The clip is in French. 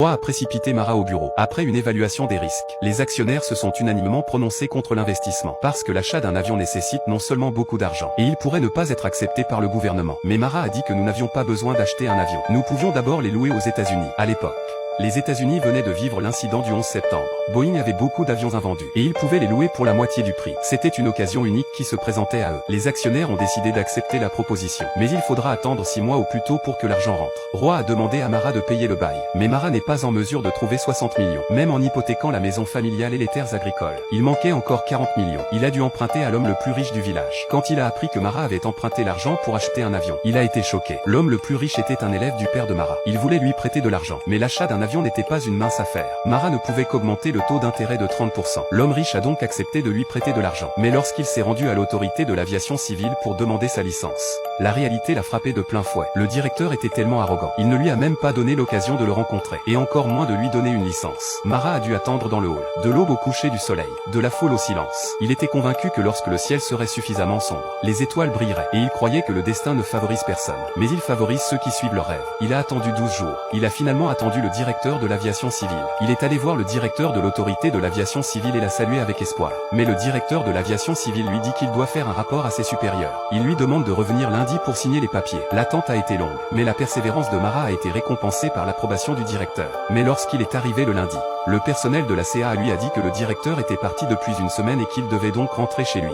Roy a précipité Mara au bureau. Après une évaluation des risques, les actionnaires se sont unanimement prononcés contre l'investissement. Parce que l'achat d'un avion nécessite non seulement beaucoup d'argent, et il pourrait ne pas être accepté par le gouvernement. Mais Mara a dit que nous n'avions pas besoin d'acheter un avion. Nous pouvions d'abord les louer aux États-Unis. À l'époque, les États-Unis venaient de vivre l'incident du 11 septembre. Boeing avait beaucoup d'avions invendus, et ils pouvaient les louer pour la moitié du prix. C'était une occasion unique qui se présentait à eux. Les actionnaires ont décidé d'accepter la proposition. Mais il faudra attendre 6 mois au plus tôt pour que l'argent rentre. Roy a demandé à Mara de payer le bail. Mais Mara n'est pas en mesure de trouver 60 millions. Même en hypothéquant la maison familiale et les terres agricoles, il manquait encore 40 millions. Il a dû emprunter à l'homme le plus riche du village. Quand il a appris que Mara avait emprunté l'argent pour acheter un avion, il a été choqué. L'homme le plus riche était un élève du père de Mara. Il voulait lui prêter de l'argent. Mais l'achat d'un avion n'était pas une mince affaire. Mara ne pouvait qu'augmenter le taux d'intérêt de 30%. L'homme riche a donc accepté de lui prêter de l'argent. Mais lorsqu'il s'est rendu à l'autorité de l'aviation civile pour demander sa licence, la réalité l'a frappé de plein fouet. Le directeur était tellement arrogant. Il ne lui a même pas donné l'occasion de le rencontrer. Et encore moins de lui donner une licence. Mara a dû attendre dans le hall. De l'aube au coucher du soleil. De la foule au silence. Il était convaincu que lorsque le ciel serait suffisamment sombre, les étoiles brilleraient. Et il croyait que le destin ne favorise personne. Mais il favorise ceux qui suivent leurs rêves. Il a attendu 12 jours. Il a finalement attendu le directeur de l'aviation civile. Il est allé voir le directeur de l'autorité de l'aviation civile et l'a salué avec espoir. Mais le directeur de l'aviation civile lui dit qu'il doit faire un rapport à ses supérieurs. Il lui demande de revenir lundi pour signer les papiers. L'attente a été longue, mais la persévérance de Mara a été récompensée par l'approbation du directeur. Mais lorsqu'il est arrivé le lundi, le personnel de la CA lui a dit que le directeur était parti depuis une semaine et qu'il devait donc rentrer chez lui.